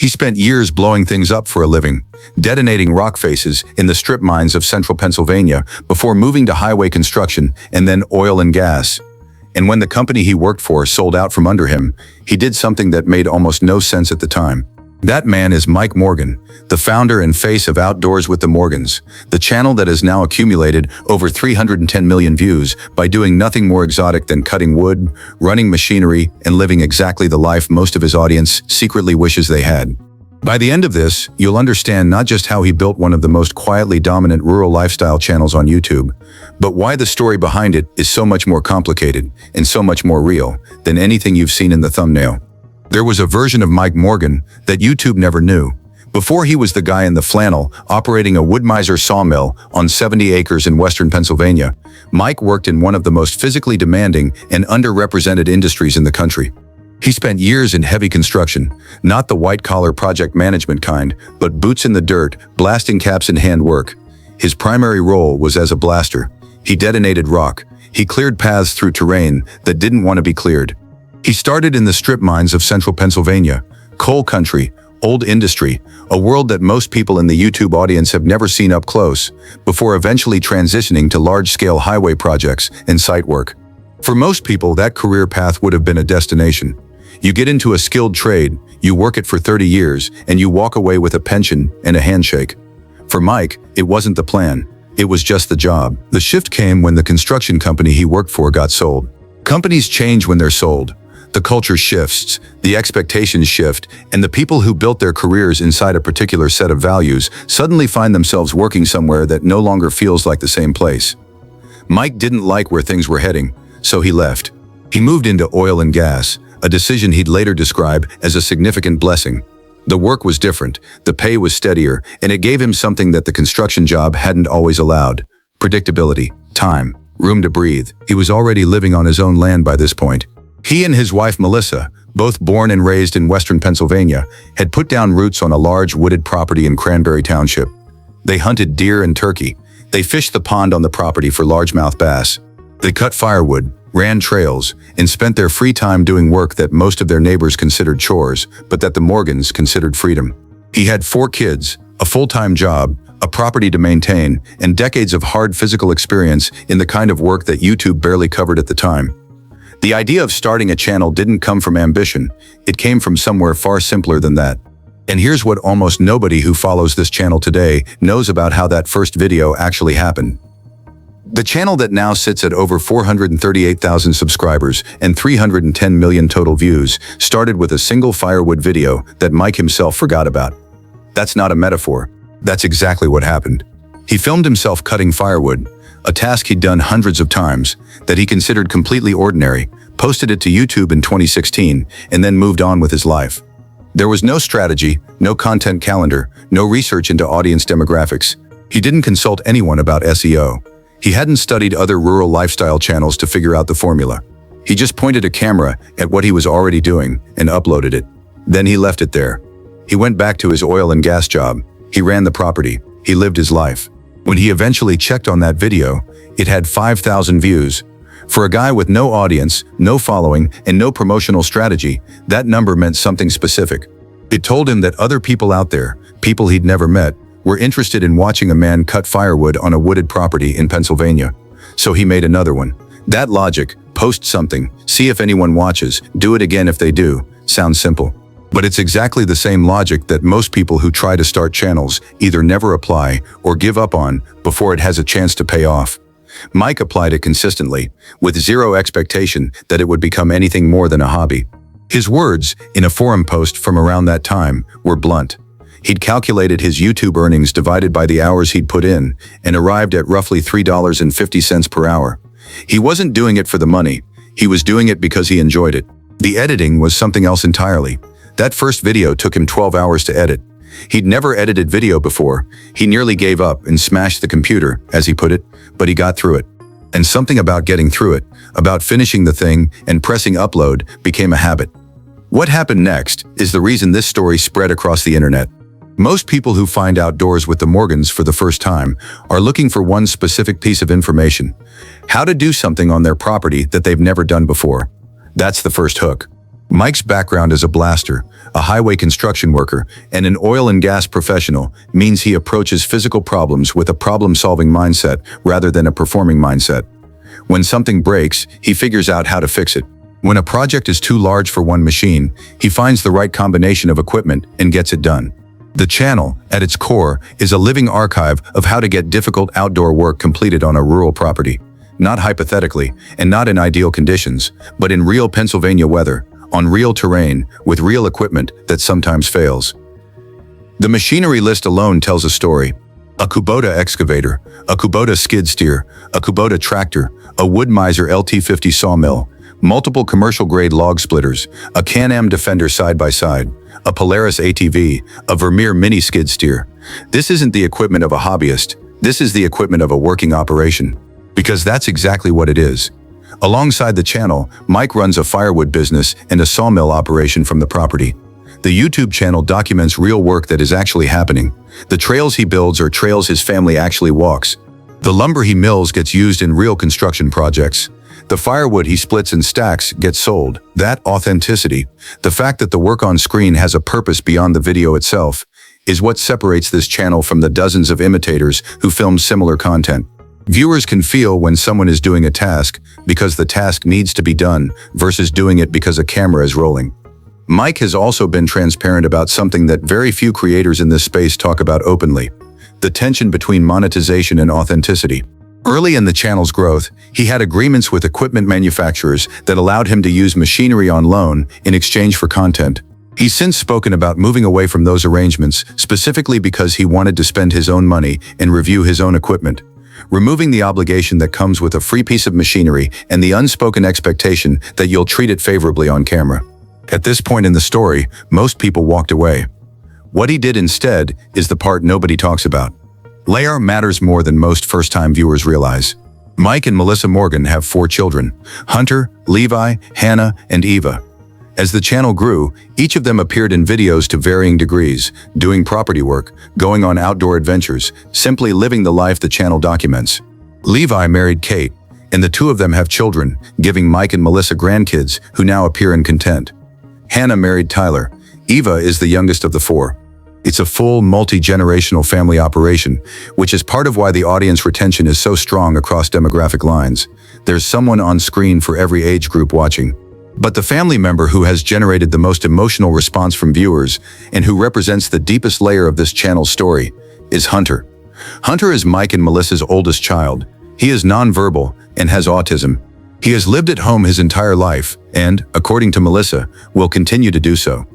He spent years blowing things up for a living, detonating rock faces in the strip mines of central Pennsylvania before moving to highway construction and then oil and gas. And when the company he worked for sold out from under him, he did something that made almost no sense at the time. That man is Mike Morgan, the founder and face of Outdoors with the Morgans, the channel that has now accumulated over 310 million views by doing nothing more exotic than cutting wood, running machinery, and living exactly the life most of his audience secretly wishes they had. By the end of this, you'll understand not just how he built one of the most quietly dominant rural lifestyle channels on YouTube, but why the story behind it is so much more complicated and so much more real than anything you've seen in the thumbnail. There was a version of Mike Morgan that YouTube never knew. Before he was the guy in the flannel operating a Wood-Mizer sawmill on 70 acres in western Pennsylvania, Mike worked in one of the most physically demanding and underrepresented industries in the country. He spent years in heavy construction, not the white-collar project management kind, but boots in the dirt, blasting caps in hand work. His primary role was as a blaster. He detonated rock. He cleared paths through terrain that didn't want to be cleared. He started in the strip mines of central Pennsylvania, coal country, old industry, a world that most people in the YouTube audience have never seen up close, before eventually transitioning to large-scale highway projects and site work. For most people, that career path would have been a destination. You get into a skilled trade, you work it for 30 years, and you walk away with a pension and a handshake. For Mike, it wasn't the plan. It was just the job. The shift came when the construction company he worked for got sold. Companies change when they're sold. The culture shifts, the expectations shift, and the people who built their careers inside a particular set of values suddenly find themselves working somewhere that no longer feels like the same place. Mike didn't like where things were heading, so he left. He moved into oil and gas, a decision he'd later describe as a significant blessing. The work was different, the pay was steadier, and it gave him something that the construction job hadn't always allowed: predictability, time, room to breathe. He was already living on his own land by this point. He and his wife Melissa, both born and raised in western Pennsylvania, had put down roots on a large wooded property in Cranberry Township. They hunted deer and turkey. They fished the pond on the property for largemouth bass. They cut firewood, ran trails, and spent their free time doing work that most of their neighbors considered chores, but that the Morgans considered freedom. He had 4 kids, a full-time job, a property to maintain, and decades of hard physical experience in the kind of work that YouTube barely covered at the time. The idea of starting a channel didn't come from ambition, it came from somewhere far simpler than that. And here's what almost nobody who follows this channel today knows about how that first video actually happened. The channel that now sits at over 438,000 subscribers and 310 million total views started with a single firewood video that Mike himself forgot about. That's not a metaphor. That's exactly what happened. He filmed himself cutting firewood, a task he'd done hundreds of times, that he considered completely ordinary, posted it to YouTube in 2016, and then moved on with his life. There was no strategy, no content calendar, no research into audience demographics. He didn't consult anyone about SEO. He hadn't studied other rural lifestyle channels to figure out the formula. He just pointed a camera at what he was already doing and uploaded it. Then he left it there. He went back to his oil and gas job. He ran the property. He lived his life. When he eventually checked on that video, it had 5,000 views. For a guy with no audience, no following, and no promotional strategy, that number meant something specific. It told him that other people out there, people he'd never met, were interested in watching a man cut firewood on a wooded property in Pennsylvania. So he made another one. That logic, post something, see if anyone watches, do it again if they do, sounds simple. But it's exactly the same logic that most people who try to start channels either never apply or give up on before it has a chance to pay off. Mike applied it consistently, with zero expectation that it would become anything more than a hobby. His words, in a forum post from around that time, were blunt. He'd calculated his YouTube earnings divided by the hours he'd put in and arrived at roughly $3.50 per hour. He wasn't doing it for the money. He was doing it because he enjoyed it. The editing was something else entirely. That first video took him 12 hours to edit. He'd never edited video before. He nearly gave up and smashed the computer, as he put it, but he got through it. And something about getting through it, about finishing the thing and pressing upload, became a habit. What happened next is the reason this story spread across the internet. Most people who find Outdoors with the Morgans for the first time are looking for one specific piece of information: how to do something on their property that they've never done before. That's the first hook. Mike's background as a blaster, a highway construction worker, and an oil and gas professional means he approaches physical problems with a problem-solving mindset rather than a performing mindset. When something breaks, he figures out how to fix it. When a project is too large for one machine, he finds the right combination of equipment and gets it done. The channel, at its core, is a living archive of how to get difficult outdoor work completed on a rural property. Not hypothetically, and not in ideal conditions, but in real Pennsylvania weather, on real terrain, with real equipment that sometimes fails. The machinery list alone tells a story. A Kubota excavator, a Kubota skid steer, a Kubota tractor, a Wood-Mizer LT50 sawmill, multiple commercial-grade log splitters, a Can-Am Defender side-by-side, a Polaris ATV, a Vermeer mini skid steer. This isn't the equipment of a hobbyist. This is the equipment of a working operation. Because that's exactly what it is. Alongside the channel, Mike runs a firewood business and a sawmill operation from the property. The YouTube channel documents real work that is actually happening. The trails he builds are trails his family actually walks. The lumber he mills gets used in real construction projects. The firewood he splits and stacks gets sold. That authenticity, the fact that the work on screen has a purpose beyond the video itself, is what separates this channel from the dozens of imitators who film similar content. Viewers can feel when someone is doing a task because the task needs to be done versus doing it because a camera is rolling. Mike has also been transparent about something that very few creators in this space talk about openly: the tension between monetization and authenticity. Early in the channel's growth, he had agreements with equipment manufacturers that allowed him to use machinery on loan in exchange for content. He's since spoken about moving away from those arrangements specifically because he wanted to spend his own money and review his own equipment, removing the obligation that comes with a free piece of machinery and the unspoken expectation that you'll treat it favorably on camera. At this point in the story, most people walked away. What he did instead is the part nobody talks about. Layer matters more than most first-time viewers realize. Mike and Melissa Morgan have 4 children: Hunter, Levi, Hannah, and Eva. As the channel grew, each of them appeared in videos to varying degrees, doing property work, going on outdoor adventures, simply living the life the channel documents. Levi married Kate, and the 2 of them have children, giving Mike and Melissa grandkids who now appear in content. Hannah married Tyler. Eva is the youngest of the 4. It's a full, multi-generational family operation, which is part of why the audience retention is so strong across demographic lines. There's someone on screen for every age group watching. But the family member who has generated the most emotional response from viewers and who represents the deepest layer of this channel's story is Hunter. Hunter is Mike and Melissa's oldest child. He is nonverbal and has autism. He has lived at home his entire life and, according to Melissa, will continue to do so.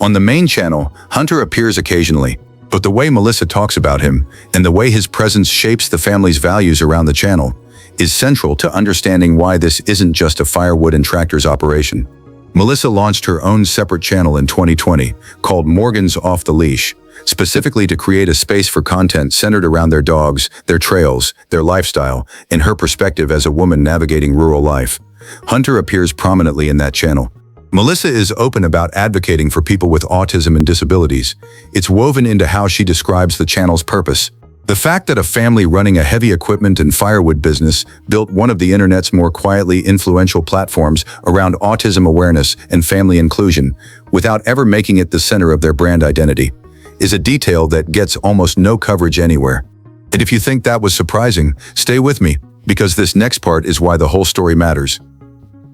On the main channel, Hunter appears occasionally, but the way Melissa talks about him and the way his presence shapes the family's values around the channel is central to understanding why this isn't just a firewood and tractors operation. Melissa launched her own separate channel in 2020 called Morgan's Off the Leash, specifically to create a space for content centered around their dogs, their trails, their lifestyle, and her perspective as a woman navigating rural life. Hunter appears prominently in that channel. Melissa is open about advocating for people with autism and disabilities. It's woven into how she describes the channel's purpose. The fact that a family running a heavy equipment and firewood business built one of the internet's more quietly influential platforms around autism awareness and family inclusion, without ever making it the center of their brand identity, is a detail that gets almost no coverage anywhere. And if you think that was surprising, stay with me, because this next part is why the whole story matters.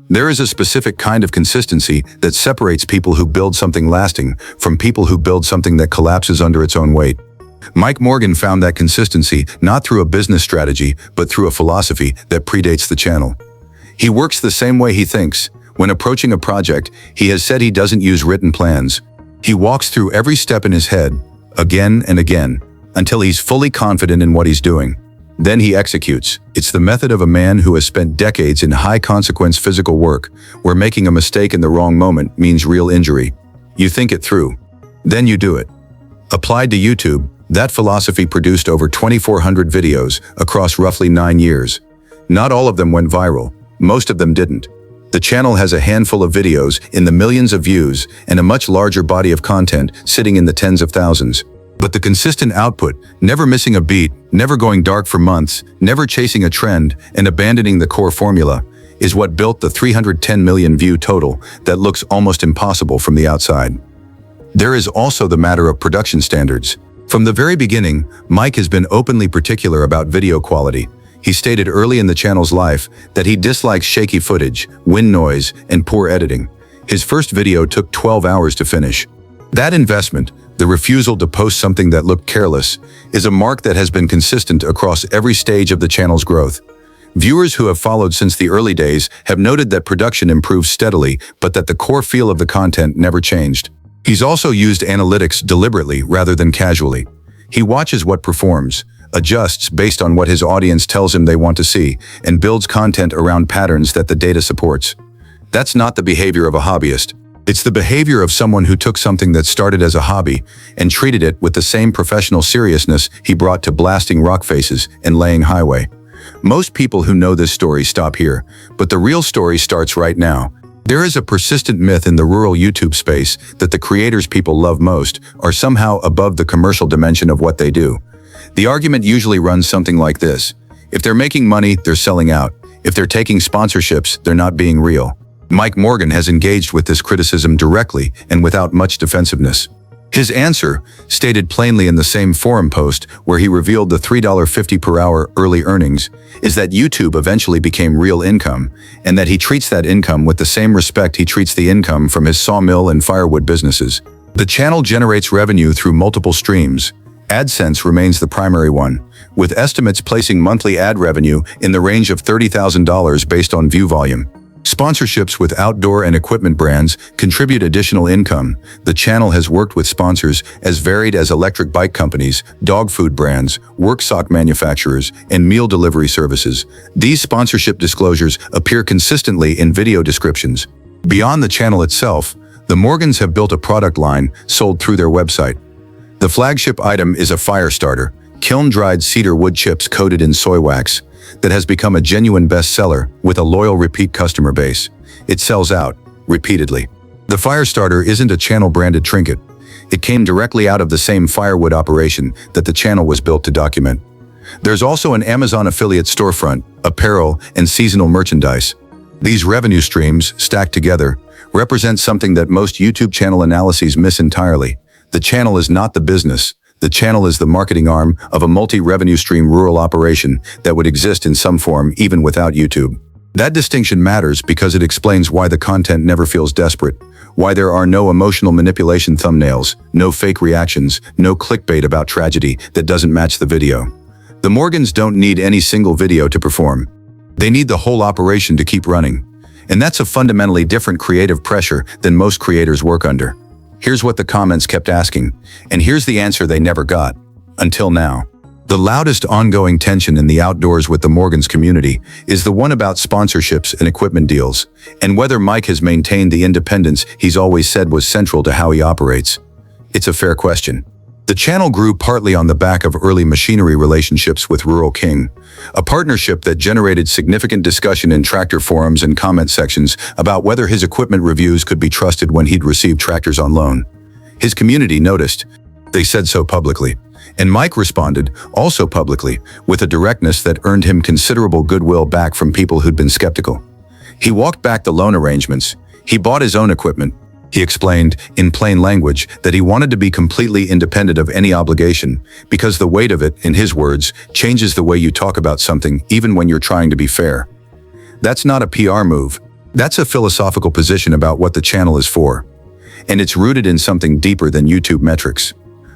There is a specific kind of consistency that separates people who build something lasting from people who build something that collapses under its own weight. Mike Morgan found that consistency not through a business strategy, but through a philosophy that predates the channel. He works the same way he thinks. When approaching a project, he has said he doesn't use written plans. He walks through every step in his head, again and again, until he's fully confident in what he's doing. Then he executes. It's the method of a man who has spent decades in high-consequence physical work, where making a mistake in the wrong moment means real injury. You think it through. Then you do it. Applied to YouTube, that philosophy produced over 2,400 videos across roughly 9 years. Not all of them went viral. Most of them didn't. The channel has a handful of videos in the millions of views and a much larger body of content sitting in the tens of thousands. But the consistent output, never missing a beat, never going dark for months, never chasing a trend, and abandoning the core formula, is what built the 310 million view total that looks almost impossible from the outside. There is also the matter of production standards. From the very beginning, Mike has been openly particular about video quality. He stated early in the channel's life that he dislikes shaky footage, wind noise, and poor editing. His first video took 12 hours to finish. That investment, the refusal to post something that looked careless, is a mark that has been consistent across every stage of the channel's growth. Viewers who have followed since the early days have noted that production improved steadily, but that the core feel of the content never changed. He's also used analytics deliberately rather than casually. He watches what performs, adjusts based on what his audience tells him they want to see, and builds content around patterns that the data supports. That's not the behavior of a hobbyist. It's the behavior of someone who took something that started as a hobby and treated it with the same professional seriousness he brought to blasting rock faces and laying highway. Most people who know this story stop here, but the real story starts right now. There is a persistent myth in the rural YouTube space that the creators people love most are somehow above the commercial dimension of what they do. The argument usually runs something like this: if they're making money, they're selling out. If they're taking sponsorships, they're not being real. Mike Morgan has engaged with this criticism directly and without much defensiveness. His answer, stated plainly in the same forum post where he revealed the $3.50 per hour early earnings, is that YouTube eventually became real income, and that he treats that income with the same respect he treats the income from his sawmill and firewood businesses. The channel generates revenue through multiple streams. AdSense remains the primary one, with estimates placing monthly ad revenue in the range of $30,000 based on view volume. Sponsorships with outdoor and equipment brands contribute additional income. The channel has worked with sponsors as varied as electric bike companies, dog food brands, work sock manufacturers, and meal delivery services. These sponsorship disclosures appear consistently in video descriptions. Beyond the channel itself, the Morgans have built a product line sold through their website. The flagship item is a fire starter, kiln-dried cedar wood chips coated in soy wax, that has become a genuine bestseller with a loyal repeat customer base. It sells out, repeatedly. The fire starter isn't a channel-branded trinket. It came directly out of the same firewood operation that the channel was built to document. There's also an Amazon affiliate storefront, apparel, and seasonal merchandise. These revenue streams, stacked together, represent something that most YouTube channel analyses miss entirely. The channel is not the business. The channel is the marketing arm of a multi-revenue stream rural operation that would exist in some form even without YouTube. That distinction matters because it explains why the content never feels desperate, why there are no emotional manipulation thumbnails, no fake reactions, no clickbait about tragedy that doesn't match the video. The Morgans don't need any single video to perform. They need the whole operation to keep running. And that's a fundamentally different creative pressure than most creators work under. Here's what the comments kept asking, and here's the answer they never got. Until now. The loudest ongoing tension in the outdoors with the Morgans community is the one about sponsorships and equipment deals, and whether Mike has maintained the independence he's always said was central to how he operates. It's a fair question. The channel grew partly on the back of early machinery relationships with Rural King, a partnership that generated significant discussion in tractor forums and comment sections about whether his equipment reviews could be trusted when he'd received tractors on loan. His community noticed. They said so publicly. And Mike responded, also publicly, with a directness that earned him considerable goodwill back from people who'd been skeptical. He walked back the loan arrangements. He bought his own equipment. He explained, in plain language, that he wanted to be completely independent of any obligation, because the weight of it, in his words, changes the way you talk about something even when you're trying to be fair. That's not a PR move. That's a philosophical position about what the channel is for. And it's rooted in something deeper than YouTube metrics.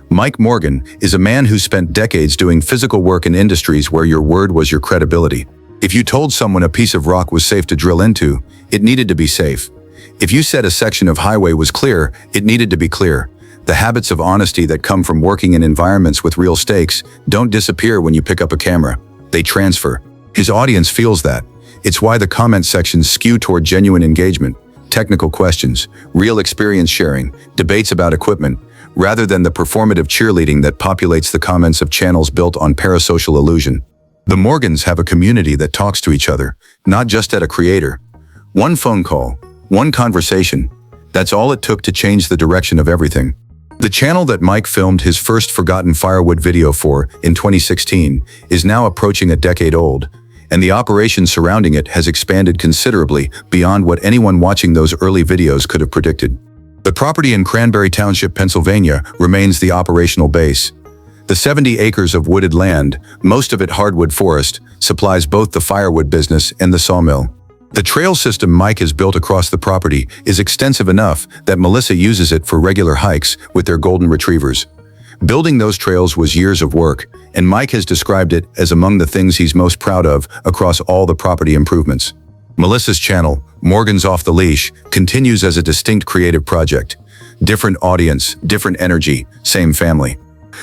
Mike Morgan is a man who spent decades doing physical work in industries where your word was your credibility. If you told someone a piece of rock was safe to drill into, it needed to be safe. If you said a section of highway was clear, it needed to be clear. The habits of honesty that come from working in environments with real stakes don't disappear when you pick up a camera. They transfer. His audience feels that. It's why the comment sections skew toward genuine engagement, technical questions, real experience sharing, debates about equipment, rather than the performative cheerleading that populates the comments of channels built on parasocial illusion. The Morgans have a community that talks to each other, not just at a creator. One phone call, one conversation. That's all it took to change the direction of everything. The channel that Mike filmed his first forgotten firewood video for in 2016 is now approaching a decade old, and the operation surrounding it has expanded considerably beyond what anyone watching those early videos could have predicted. The property in Cranberry Township, Pennsylvania, remains the operational base. The 70 acres of wooded land, most of it hardwood forest, supplies both the firewood business and the sawmill. The trail system Mike has built across the property is extensive enough that Melissa uses it for regular hikes with their golden retrievers. Building those trails was years of work, and Mike has described it as among the things he's most proud of across all the property improvements. Melissa's channel, Morgan's Off the Leash, continues as a distinct creative project. Different audience, different energy, same family.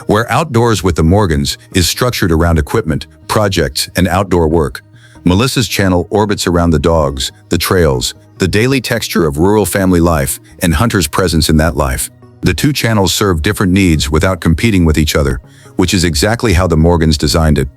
Where Outdoors with the Morgans is structured around equipment, projects, and outdoor work, Melissa's channel orbits around the dogs, the trails, the daily texture of rural family life, and Hunter's presence in that life. The two channels serve different needs without competing with each other, which is exactly how the Morgans designed it.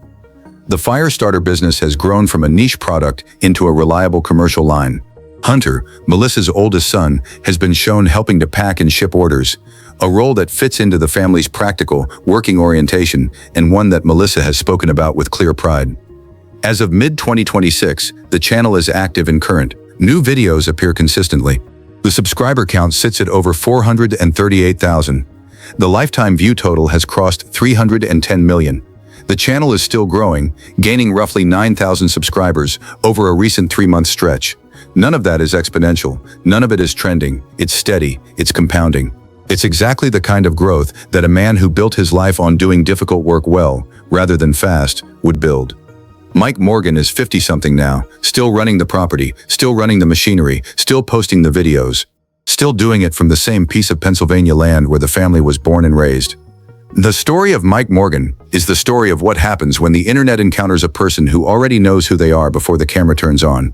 The fire starter business has grown from a niche product into a reliable commercial line. Hunter, Melissa's oldest son, has been shown helping to pack and ship orders, a role that fits into the family's practical, working orientation, and one that Melissa has spoken about with clear pride. As of mid-2026, the channel is active and current. New videos appear consistently. The subscriber count sits at over 438,000. The lifetime view total has crossed 310 million. The channel is still growing, gaining roughly 9,000 subscribers over a recent 3-month stretch. None of that is exponential. None of it is trending. It's steady. It's compounding. It's exactly the kind of growth that a man who built his life on doing difficult work well, rather than fast, would build. Mike Morgan is 50-something now, still running the property, still running the machinery, still posting the videos, still doing it from the same piece of Pennsylvania land where the family was born and raised. The story of Mike Morgan is the story of what happens when the internet encounters a person who already knows who they are before the camera turns on.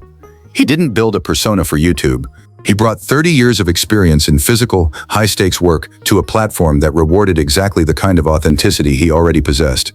He didn't build a persona for YouTube. He brought 30 years of experience in physical, high-stakes work to a platform that rewarded exactly the kind of authenticity he already possessed.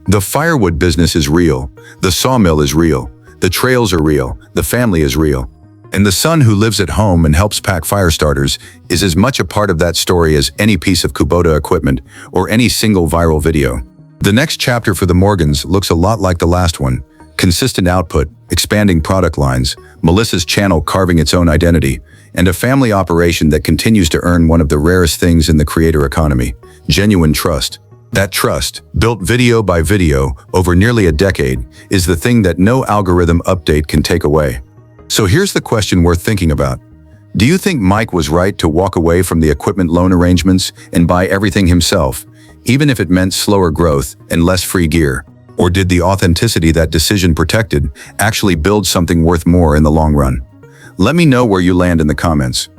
The firewood business is real. The sawmill is real. The trails are real. The family is real. And the son who lives at home and helps pack fire starters is as much a part of that story as any piece of Kubota equipment or any single viral video. The next chapter for the Morgans looks a lot like the last one. Consistent output, expanding product lines, Melissa's channel carving its own identity, and a family operation that continues to earn one of the rarest things in the creator economy: genuine trust. That trust, built video by video over nearly a decade, is the thing that no algorithm update can take away. So here's the question worth thinking about. Do you think Mike was right to walk away from the equipment loan arrangements and buy everything himself, even if it meant slower growth and less free gear? Or did the authenticity that decision protected actually build something worth more in the long run? Let me know where you land in the comments.